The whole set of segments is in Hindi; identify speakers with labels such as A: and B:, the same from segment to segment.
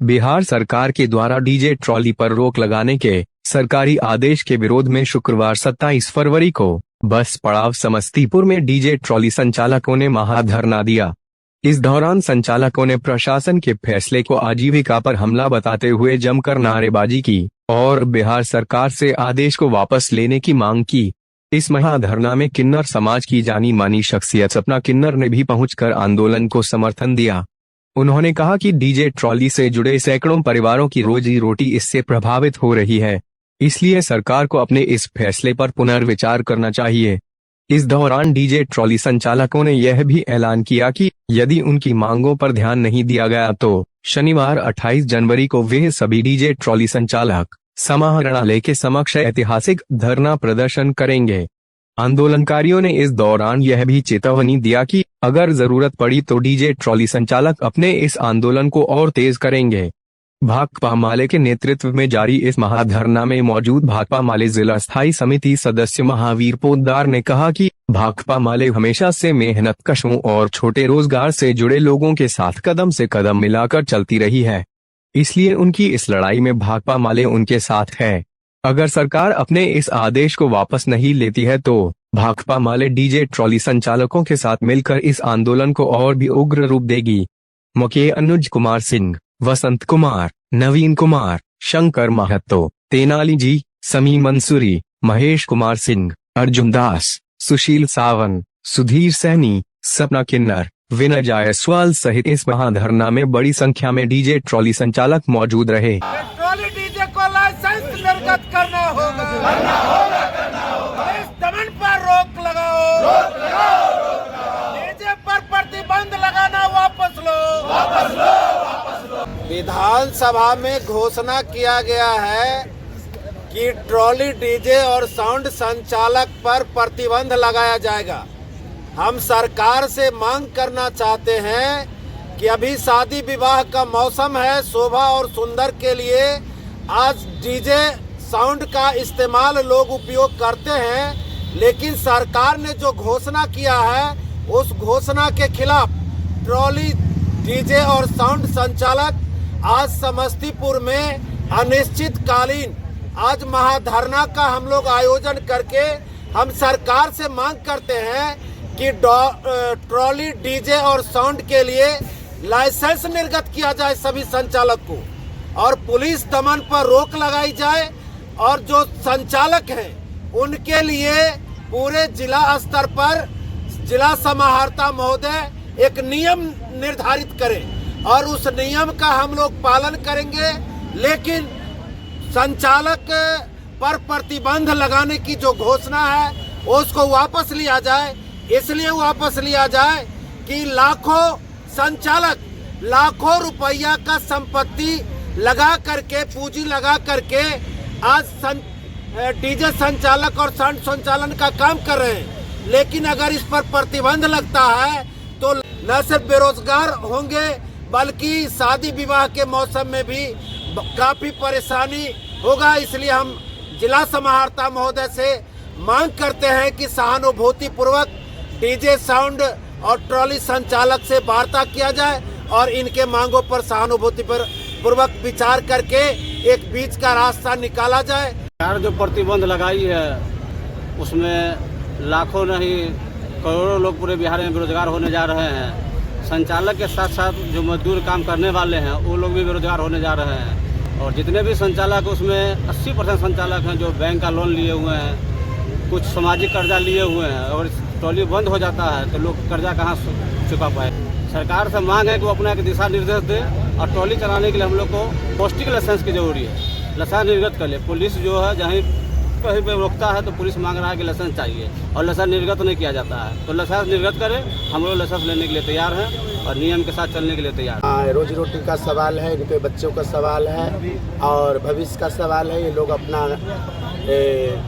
A: बिहार सरकार के द्वारा डीजे ट्रॉली पर रोक लगाने के सरकारी आदेश के विरोध में शुक्रवार 27 फरवरी को बस पड़ाव समस्तीपुर में डीजे ट्रॉली संचालकों ने महाधरना दिया। इस दौरान संचालकों ने प्रशासन के फैसले को आजीविका पर हमला बताते हुए जमकर नारेबाजी की और बिहार सरकार से आदेश को वापस लेने की मांग की। इस महाधरना में किन्नर समाज की जानी मानी शख्सियत सपना किन्नर ने भी पहुंचकर आंदोलन को समर्थन दिया। उन्होंने कहा कि डीजे ट्रॉली से जुड़े सैकड़ों परिवारों की रोजी रोटी इससे प्रभावित हो रही है, इसलिए सरकार को अपने इस फैसले पर पुनर्विचार करना चाहिए। इस दौरान डीजे ट्रॉली संचालकों ने यह भी ऐलान किया कि यदि उनकी मांगों पर ध्यान नहीं दिया गया तो शनिवार 28 जनवरी को वे सभी डीजे ट्रॉली संचालक समाहरणालय के समक्ष ऐतिहासिक धरना प्रदर्शन करेंगे। आंदोलनकारियों ने इस दौरान यह भी चेतावनी दिया कि अगर जरूरत पड़ी तो डीजे ट्रॉली संचालक अपने इस आंदोलन को और तेज करेंगे। भाकपा माले के नेतृत्व में जारी इस महाधरना में मौजूद भाकपा माले जिला स्थायी समिति सदस्य महावीर पोद्दार ने कहा कि भाकपा माले हमेशा से मेहनतकशों और छोटे रोजगार से जुड़े लोगों के साथ कदम से कदम मिलाकर चलती रही है, इसलिए उनकी इस लड़ाई में भाकपा माले उनके साथ है। अगर सरकार अपने इस आदेश को वापस नहीं लेती है तो भाकपा माले डीजे ट्रॉली संचालकों के साथ मिलकर इस आंदोलन को और भी उग्र रूप देगी। मुके अनुज कुमार सिंह, वसंत कुमार, नवीन कुमार, शंकर महतो, तेनाली जी, समी मंसूरी, महेश कुमार सिंह, अर्जुन दास, सुशील सावन, सुधीर सैनी, सपना किन्नर, विनय जायसवाल सहित इस महाधरना में बड़ी संख्या में डीजे ट्रॉली संचालक मौजूद रहे।
B: ट्रॉली डीजे को लाइसेंस निर्गत करना होगा। इस दमन पर रोक लगाओ। डीजे पर प्रतिबंध लगाना वापस लो। विधानसभा में घोषणा किया गया है कि ट्रॉली डीजे और साउंड संचालक पर प्रतिबंध लगाया जाएगा। हम सरकार से मांग करना चाहते हैं कि अभी शादी विवाह का मौसम है, शोभा और सुंदर के लिए आज डीजे साउंड का इस्तेमाल लोग उपयोग करते हैं, लेकिन सरकार ने जो घोषणा किया है उस घोषणा के खिलाफ ट्रॉली डीजे और साउंड संचालक आज समस्तीपुर में अनिश्चितकालीन आज महाधरना का हम लोग आयोजन करके हम सरकार से मांग करते हैं कि ट्रॉली डीजे और साउंड के लिए लाइसेंस निर्गत किया जाए सभी संचालक को, और पुलिस दमन पर रोक लगाई जाए, और जो संचालक हैं उनके लिए पूरे जिला स्तर पर जिला समाहर्ता महोदय एक नियम निर्धारित करें और उस नियम का हम लोग पालन करेंगे। लेकिन संचालक पर प्रतिबंध लगाने की जो घोषणा है उसको वापस लिया जाए। इसलिए वापस लिया जाए कि लाखों संचालक लाखों रुपया का संपत्ति लगा करके, पूंजी लगा करके आज डीजे संचालक और साउंड संचालन का काम कर रहे हैं, लेकिन अगर इस पर प्रतिबंध लगता है तो न सिर्फ बेरोजगार होंगे बल्कि शादी विवाह के मौसम में भी काफी परेशानी होगा। इसलिए हम जिला समाहर्ता महोदय से मांग करते हैं कि सहानुभूति पूर्वक डीजे साउंड और ट्रॉली संचालक से वार्ता किया जाए और इनके मांगों पर सहानुभूति पर पूर्वक विचार करके एक बीच का रास्ता निकाला जाए।
C: सरकार जो प्रतिबंध लगाई है उसमें लाखों नहीं करोड़ों लोग पूरे बिहार में बेरोजगार होने जा रहे हैं। संचालक के साथ साथ जो मजदूर काम करने वाले हैं वो लोग भी बेरोजगार होने जा रहे हैं, और जितने भी संचालक उसमें 80% संचालक हैं जो बैंक का लोन लिए हुए हैं, कुछ सामाजिक कर्जा लिए हुए हैं। अगर ट्रॉली बंद हो जाता है तो लोग कर्जा कहाँ चुका पाए। सरकार से मांग है कि वो अपना एक दिशा निर्देश दे, और ट्रॉली चलाने के लिए हम लोग को पौष्टिक लाइसेंस की जरूरी है। लाइसेंस निर्गत कर ले। पुलिस जो है जहाँ कहीं पे रोकता है तो पुलिस मांग रहा है कि लाइसेंस चाहिए और लाइसेंस निर्गत नहीं किया जाता है, तो लाइसेंस निर्गत करे। हम लोग लाइसेंस लेने के लिए तैयार हैं और नियम के साथ चलने के लिए तैयार हैं।
D: रोजी रोटी का सवाल है, इनके बच्चों का सवाल है और भविष्य का सवाल है। ये लोग अपना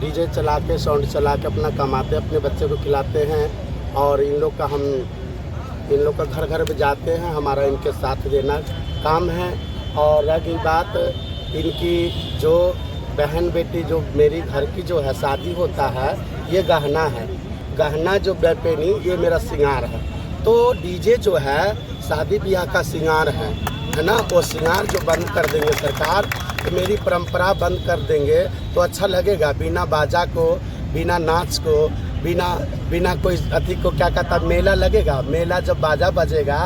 D: डीजे चला के साउंड चला के अपना कमाते, अपने बच्चे को खिलाते हैं, और इन लोग का घर घर में जाते हैं। हमारा इनके साथ देना काम है। और रही बात इनकी जो बहन बेटी जो मेरी घर की जो है शादी होता है, ये गहना है, गहना जो बेपेनी ये मेरा श्रृंगार है। तो डीजे जो है शादी ब्याह का श्रृंगार है, है ना, वो श्रृंगार जो बंद कर देंगे सरकार, तो मेरी परंपरा बंद कर देंगे तो अच्छा लगेगा। बिना बाजा को, बिना नाच को, बिना कोई अति को क्या कहता, मेला लगेगा। मेला जब बाजा बजेगा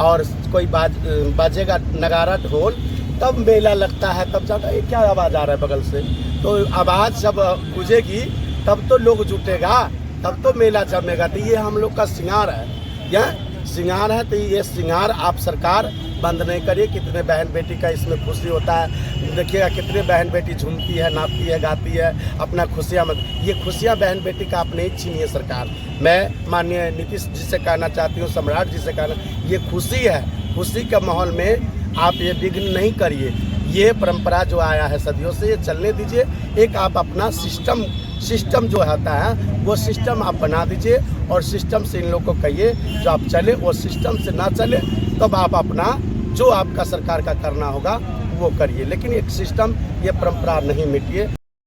D: और कोई बजेगा नगारा ढोल, तब मेला लगता है। तब जाता ये क्या आवाज़ आ रहा है बगल से, तो आवाज़ जब गूंजेगी तब तो लोग जुटेगा, तब तो मेला जमेगा। तो ये हम लोग का श्रृंगार है, यह श्रृंगार है। तो ये श्रृंगार आप सरकार बंद नहीं करिए। कितने बहन बेटी का इसमें खुशी होता है, देखिएगा कितने बहन बेटी झूमती है, नाचती है, गाती है, अपना खुशियाँ ये खुशियाँ बहन बेटी का आप नहीं छीनिए सरकार। मैं माननीय नीतीश जी से कहना चाहती हूँ, सम्राट जी से कहना, ये खुशी है, खुशी के माहौल में आप ये विघ्न नहीं करिए। ये परंपरा जो आया है सदियों से, ये चलने दीजिए। एक आप अपना सिस्टम जो होता है वो सिस्टम आप बना दीजिए, और सिस्टम से इन लोगों को कहिए जो आप चले, वो सिस्टम से ना चले तब आप अपना जो आपका सरकार का करना होगा वो करिए। लेकिन एक सिस्टम, ये परंपरा नहीं मिटिए।